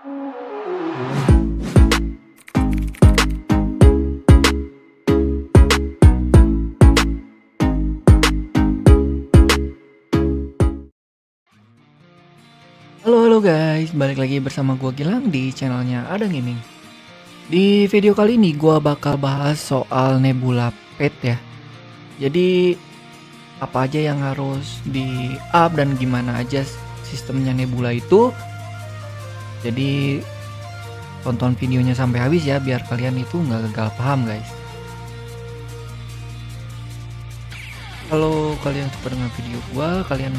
Halo guys, balik lagi bersama gua Gilang di channelnya Ada Gaming. Di video kali ini gua bakal bahas soal Nebula Pet ya. Jadi apa aja yang harus di up dan gimana aja sistemnya Nebula itu. Jadi tonton videonya sampai habis ya biar kalian itu nggak gagal paham guys. Kalau kalian suka dengan video gua, kalian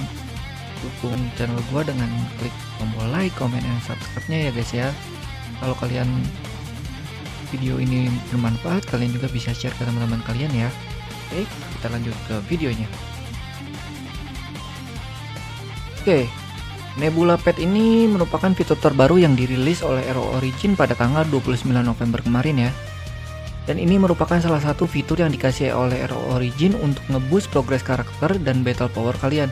dukung channel gua dengan klik tombol like, comment, dan subscribe-nya ya guys ya. Kalau kalian video ini bermanfaat, kalian juga bisa share ke teman-teman kalian ya. Oke, kita lanjut ke videonya. Oke, Nebula Pet ini merupakan fitur terbaru yang dirilis oleh Hero Origin pada tanggal 29 November kemarin ya. Dan ini merupakan salah satu fitur yang dikasih oleh Hero Origin untuk ngeboost progres karakter dan battle power kalian.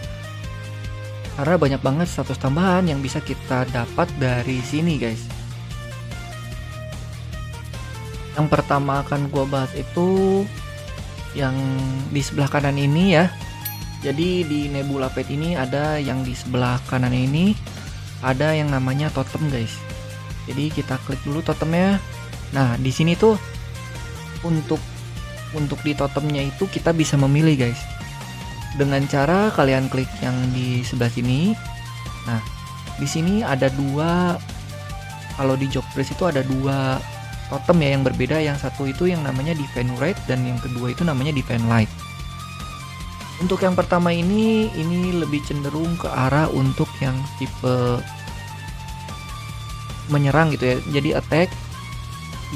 Karena banyak banget status tambahan yang bisa kita dapat dari sini guys. Yang pertama akan gua bahas itu yang di sebelah kanan ini ya. Jadi di Nebula Pet ini ada yang di sebelah kanan ini ada yang namanya totem guys. Jadi kita klik dulu totemnya. Nah di sini tuh untuk di totemnya itu kita bisa memilih guys. Dengan cara kalian klik yang di sebelah sini. Nah, di sini ada dua, kalau di Jokbreeze itu ada dua totem ya yang berbeda. Yang satu itu yang namanya Divine Red dan yang kedua itu namanya Divine Light. Untuk yang pertama ini lebih cenderung ke arah untuk yang tipe menyerang gitu ya. Jadi attack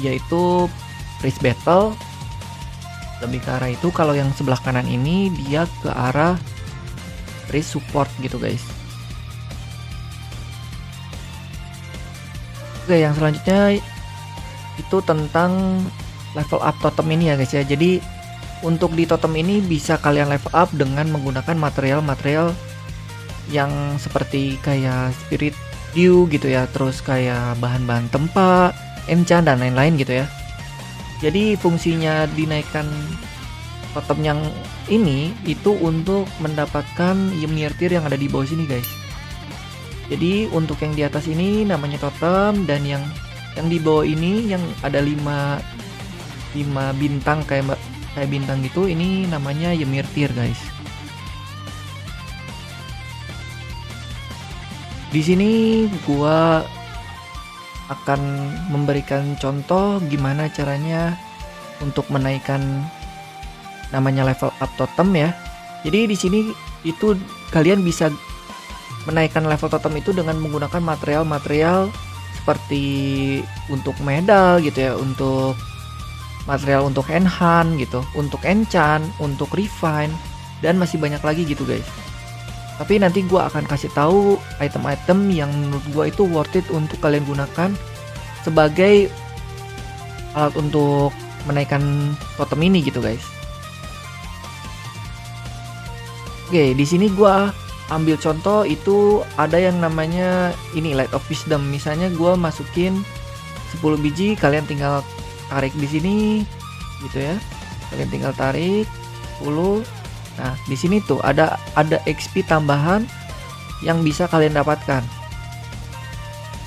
yaitu Priest Battle. Lebih ke arah itu. Kalau yang sebelah kanan ini dia ke arah Priest Support gitu guys. Oke, yang selanjutnya itu tentang level up totem ini ya guys ya. Jadi untuk di totem ini bisa kalian level up dengan menggunakan material-material yang seperti kayak Spirit Dew gitu ya, terus kayak bahan-bahan tempa, enchant dan lain-lain gitu ya. Jadi fungsinya dinaikkan totem yang ini itu untuk mendapatkan Ymir Tier yang ada di bawah sini guys. Jadi untuk yang di atas ini namanya totem, dan yang di bawah ini yang ada 5 bintang kayak bintang gitu, ini namanya Ymir Tier guys. Di sini gua akan memberikan contoh gimana caranya untuk menaikkan namanya level up totem ya. Jadi di sini itu kalian bisa menaikkan level totem itu dengan menggunakan material-material seperti untuk medal gitu ya, untuk material untuk enhance gitu, untuk enchant, untuk refine, dan masih banyak lagi gitu guys. Tapi nanti gue akan kasih tahu item-item yang menurut gue itu worth it untuk kalian gunakan sebagai alat untuk menaikkan totem ini gitu guys. Oke, di sini gue ambil contoh itu ada yang namanya ini Light of Wisdom. Misalnya gue masukin 10 biji, kalian tinggal tarik di sini gitu ya. Kalian tinggal tarik 10. Nah, di sini tuh ada XP tambahan yang bisa kalian dapatkan.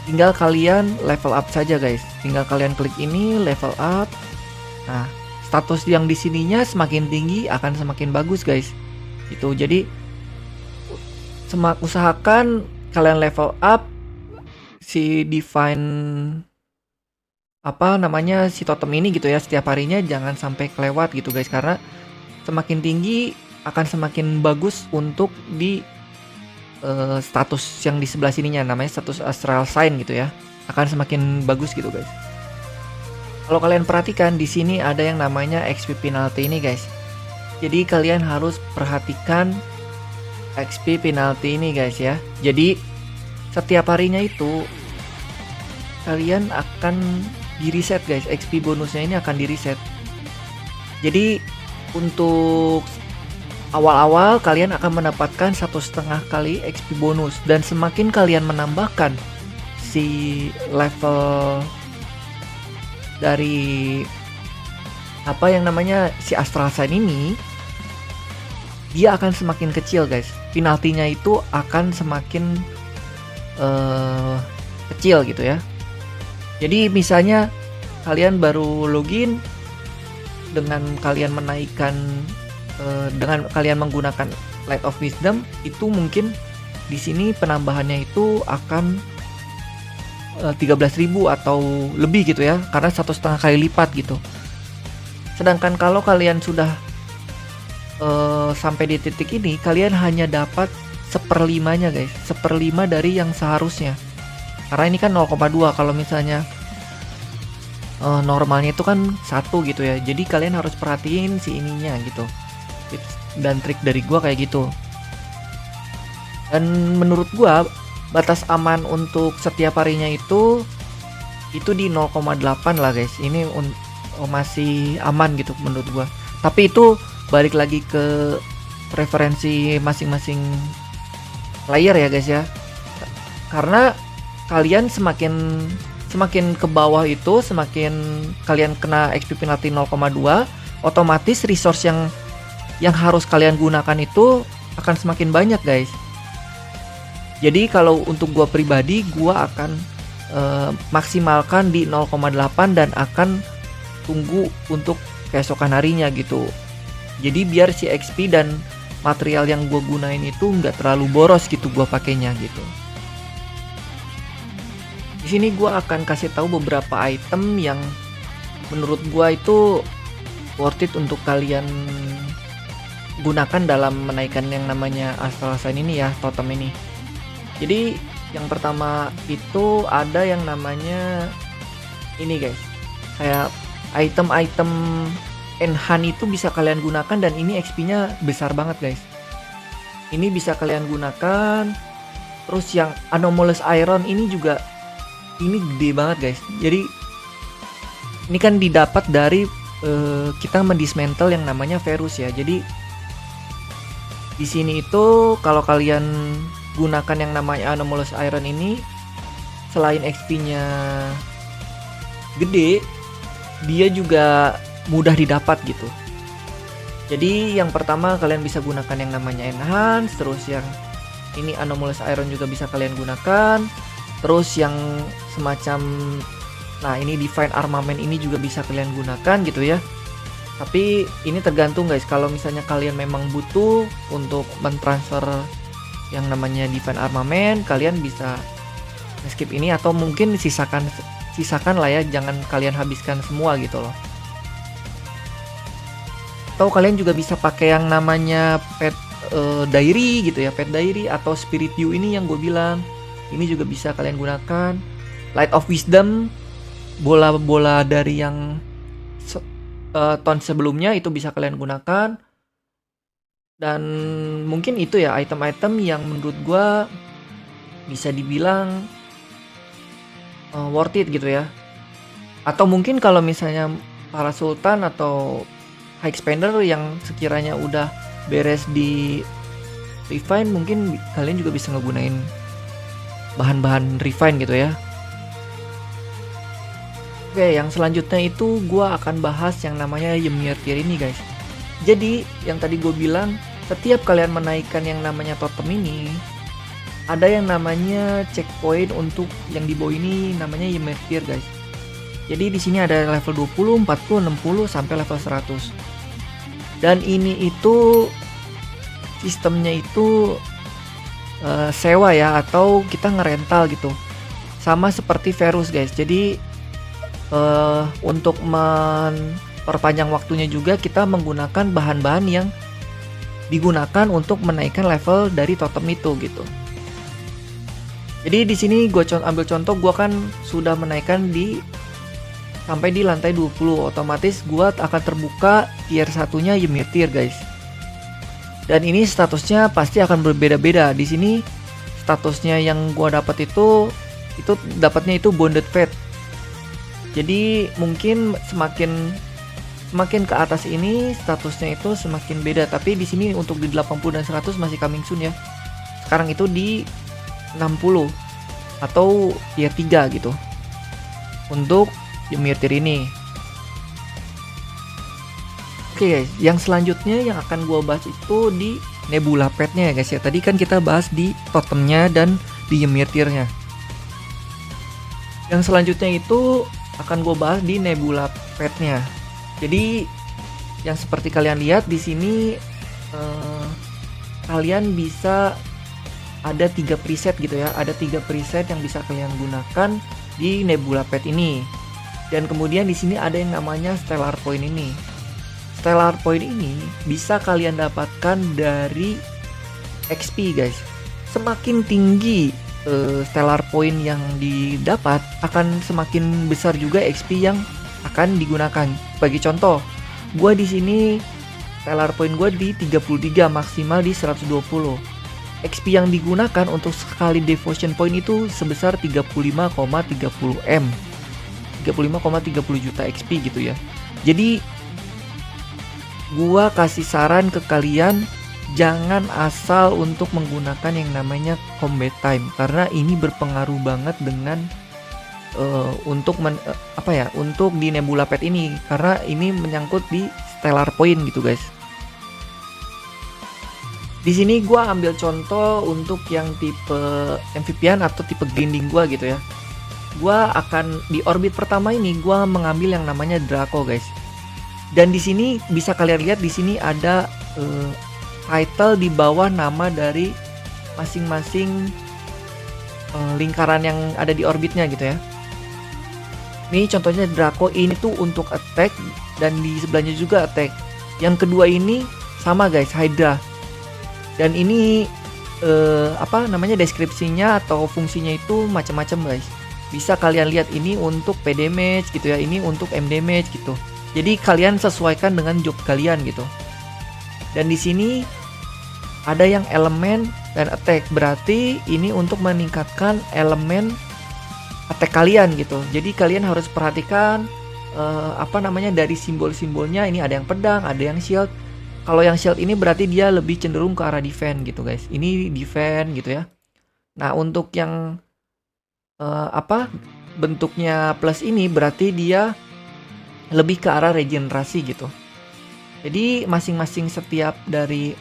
Tinggal kalian level up saja guys. Tinggal kalian klik ini level up. Nah, status yang di sininya semakin tinggi akan semakin bagus guys. Itu jadi usahakan kalian level up si Divine si totem ini gitu ya setiap harinya, jangan sampai kelewat gitu guys, karena semakin tinggi akan semakin bagus untuk di status yang di sebelah sininya, namanya status Astral Sign gitu ya, akan semakin bagus gitu guys. Kalau kalian perhatikan di sini ada yang namanya XP penalty ini guys. Jadi kalian harus perhatikan XP penalty ini guys ya. Jadi setiap harinya itu kalian akan di reset guys, XP bonusnya ini akan di reset. Jadi untuk awal-awal kalian akan mendapatkan 1,5 kali XP bonus, dan semakin kalian menambahkan si level dari apa yang namanya si Astral Sign ini, dia akan semakin kecil guys. Penaltinya itu akan semakin kecil gitu ya. Jadi misalnya kalian baru login, dengan kalian menaikkan dengan kalian menggunakan Light of Wisdom, itu mungkin di sini penambahannya itu akan 13.000 atau lebih gitu ya, karena 1,5 kali lipat gitu. Sedangkan kalau kalian sudah sampai di titik ini, kalian hanya dapat 1/5-nya guys, 1/5 dari yang seharusnya. Karena ini kan 0,2, kalau misalnya normalnya itu kan 1 gitu ya. Jadi kalian harus perhatiin si ininya gitu. Tips dan trik dari gua kayak gitu. Dan menurut gua batas aman untuk setiap harinya itu di 0,8 lah guys. Ini masih aman gitu menurut gua. Tapi itu balik lagi ke preferensi masing-masing player ya guys ya. Karena kalian semakin ke bawah itu, semakin kalian kena XP penalti 0,2, otomatis resource yang harus kalian gunakan itu akan semakin banyak guys. Jadi kalau untuk gua pribadi, gua akan maksimalkan di 0,8 dan akan tunggu untuk keesokan harinya gitu. Jadi biar si XP dan material yang gua gunain itu nggak terlalu boros gitu gua pakainya gitu. Di sini gua akan kasih tahu beberapa item yang menurut gua itu worth it untuk kalian gunakan dalam menaikkan yang namanya Astral Sign ini ya, totem ini. Jadi yang pertama itu ada yang namanya ini guys, kayak item-item enhance itu bisa kalian gunakan, dan ini XP-nya besar banget guys. Ini bisa kalian gunakan. Terus yang Anomalous Iron ini juga, ini gede banget guys. Jadi ini kan didapat dari kita mendismantle yang namanya Verus ya. Jadi di sini itu kalau kalian gunakan yang namanya Anomalous Iron ini, selain XP-nya gede, dia juga mudah didapat gitu. Jadi yang pertama kalian bisa gunakan yang namanya Enhance, terus yang ini Anomalous Iron juga bisa kalian gunakan. Terus yang semacam, nah ini Divine Armament ini juga bisa kalian gunakan gitu ya. Tapi ini tergantung guys, kalau misalnya kalian memang butuh untuk mentransfer yang namanya Divine Armament, kalian bisa skip ini, atau mungkin sisakan lah ya, jangan kalian habiskan semua gitu loh. Atau kalian juga bisa pakai yang namanya Pet Diary gitu ya, Pet Diary atau Spirit View ini yang gue bilang. Ini juga bisa kalian gunakan. Light of Wisdom, bola-bola dari yang tahun sebelumnya itu bisa kalian gunakan. Dan mungkin itu ya item-item yang menurut gue bisa dibilang worth it gitu ya. Atau mungkin kalau misalnya para sultan atau high spender yang sekiranya udah beres di refine, mungkin kalian juga bisa ngegunain bahan-bahan refine gitu ya. Oke, yang selanjutnya itu gua akan bahas yang namanya Ymir Tier ini guys. Jadi yang tadi gue bilang, setiap kalian menaikkan yang namanya totem ini, ada yang namanya checkpoint untuk yang di bawah ini, namanya Ymir Tier guys. Jadi di sini ada level 20, 40, 60 sampai level 100. Dan ini itu sistemnya itu sewa ya, atau kita ngerental gitu. Sama seperti Verus guys. Jadi untuk memperpanjang waktunya juga kita menggunakan bahan-bahan yang digunakan untuk menaikkan level dari totem itu gitu. Jadi di sini gue ambil contoh, gue kan sudah menaikkan sampai di lantai 20, otomatis gue akan terbuka tier satunya Ymir Tier guys. Dan ini statusnya pasti akan berbeda-beda. Di sini statusnya yang gue dapat itu dapatnya itu Bonded Fate. Jadi mungkin semakin ke atas ini statusnya itu semakin beda. Tapi di sini untuk di 80 dan 100 masih coming soon ya. Sekarang itu di 60. atau tier 3 gitu untuk Ymir ini. Oke guys, yang selanjutnya yang akan gua bahas itu di Nebula Pet-nya ya guys ya. Tadi kan kita bahas di totemnya dan di Ymir-nya. Yang selanjutnya itu akan gue bahas di Nebula Pet-nya. Jadi yang seperti kalian lihat di sini kalian bisa ada 3 preset gitu ya. Ada 3 preset yang bisa kalian gunakan di Nebula Pet ini. Dan kemudian di sini ada yang namanya Stellar Point ini. Stellar Point ini bisa kalian dapatkan dari XP guys. Semakin tinggi Stellar Point yang didapat, akan semakin besar juga XP yang akan digunakan. Bagi contoh, gua di sini Stellar Point gua di 33, maksimal di 120. XP yang digunakan untuk sekali Devotion Point itu sebesar 35,30 M. 35,30 juta XP gitu ya. Jadi gua kasih saran ke kalian, jangan asal untuk menggunakan yang namanya combat time, karena ini berpengaruh banget dengan untuk untuk di Nebula Pet ini, karena ini menyangkut di Stellar Point gitu guys. Di sini gua ambil contoh untuk yang tipe MVP-an atau tipe grinding gua gitu ya. Gua akan di orbit pertama ini gua mengambil yang namanya Draco guys. Dan di sini bisa kalian lihat di sini ada title di bawah nama dari masing-masing lingkaran yang ada di orbitnya gitu ya. Ini contohnya Draco ini tuh untuk attack dan di sebelahnya juga attack. Yang kedua ini sama guys, Hydra. Dan ini deskripsinya atau fungsinya itu macam-macam guys. Bisa kalian lihat ini untuk P damage gitu ya, ini untuk M damage gitu. Jadi kalian sesuaikan dengan job kalian gitu. Dan di sini ada yang elemen dan attack, berarti ini untuk meningkatkan elemen attack kalian gitu. Jadi kalian harus perhatikan dari simbol-simbolnya. Ini ada yang pedang, ada yang shield. Kalau yang shield ini berarti dia lebih cenderung ke arah defense gitu guys. Ini defense gitu ya. Nah untuk yang bentuknya plus ini berarti dia lebih ke arah regenerasi gitu. Jadi masing-masing setiap dari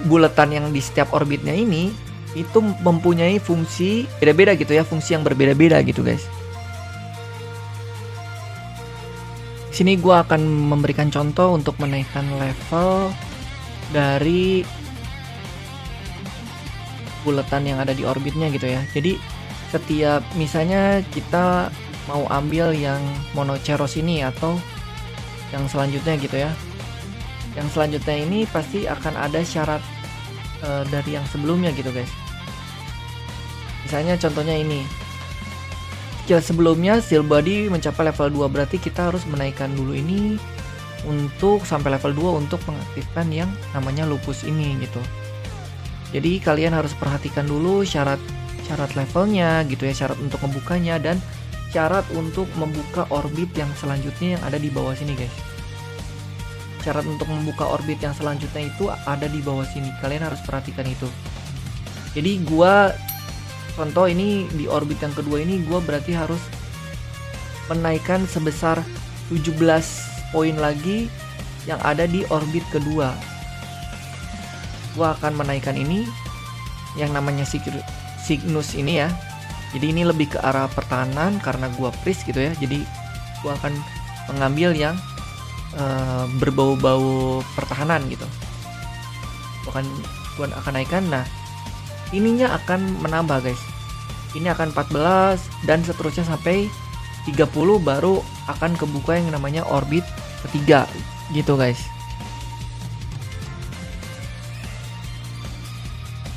bulatan yang di setiap orbitnya ini itu mempunyai fungsi beda-beda gitu ya, fungsi yang berbeda-beda gitu guys. Sini gua akan memberikan contoh untuk menaikkan level dari bulatan yang ada di orbitnya gitu ya. Jadi setiap misalnya kita mau ambil yang Monoceros ini atau yang selanjutnya gitu ya. Yang selanjutnya ini pasti akan ada syarat dari yang sebelumnya gitu guys. Misalnya contohnya ini. Skill sebelumnya Steel Body mencapai level 2, berarti kita harus menaikkan dulu ini untuk sampai level 2 untuk mengaktifkan yang namanya Lupus ini gitu. Jadi kalian harus perhatikan dulu syarat levelnya gitu ya, syarat untuk membukanya dan syarat untuk membuka orbit yang selanjutnya yang ada di bawah sini guys. Syarat untuk membuka orbit yang selanjutnya itu ada di bawah sini, kalian harus perhatikan itu. Jadi gua contoh ini di orbit yang kedua ini gua berarti harus menaikkan sebesar 17 poin lagi yang ada di orbit kedua. Gua akan menaikkan ini yang namanya Cygnus ini ya. Jadi ini lebih ke arah pertahanan karena gua priest gitu ya. Jadi gua akan mengambil yang berbau-bau pertahanan gitu. Gua akan naikkan. Nah, ininya akan menambah guys. Ini akan 14 dan seterusnya sampai 30 baru akan kebuka yang namanya orbit ketiga gitu guys.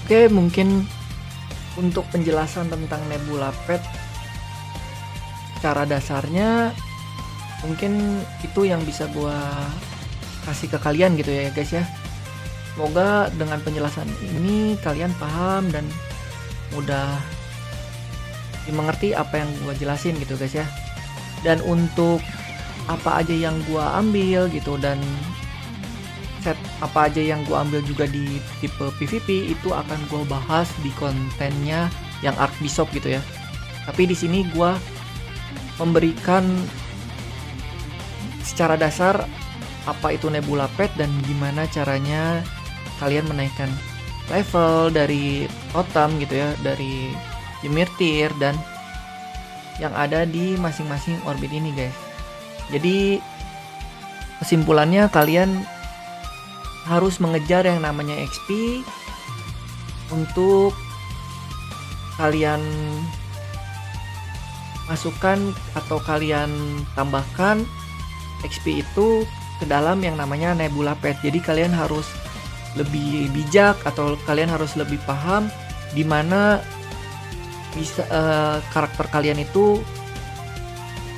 Oke, mungkin untuk penjelasan tentang Nebula Pet cara dasarnya mungkin itu yang bisa gua kasih ke kalian gitu ya guys ya. Semoga dengan penjelasan ini kalian paham dan mudah dimengerti apa yang gua jelasin gitu guys ya. Dan untuk apa aja yang gua ambil gitu dan set apa aja yang gue ambil juga di tipe PvP itu akan gue bahas di kontennya yang Arc Bishop gitu ya. Tapi di sini gue memberikan secara dasar apa itu Nebula Pet dan gimana caranya kalian menaikkan level dari totem gitu ya, dari Ymir Tier dan yang ada di masing-masing orbit ini guys. Jadi kesimpulannya kalian harus mengejar yang namanya XP untuk kalian masukkan atau kalian tambahkan XP itu ke dalam yang namanya Nebula Pet. Jadi kalian harus lebih bijak atau kalian harus lebih paham di mana bisa karakter kalian itu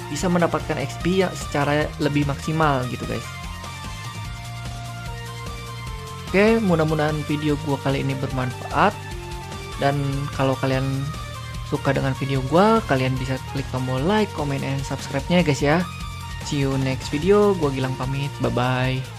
bisa mendapatkan XP ya secara lebih maksimal gitu guys. Oke, mudah-mudahan video gua kali ini bermanfaat. Dan kalau kalian suka dengan video gua, kalian bisa klik tombol like, comment, and subscribe-nya guys ya. See you next video, gua Gilang pamit, bye-bye.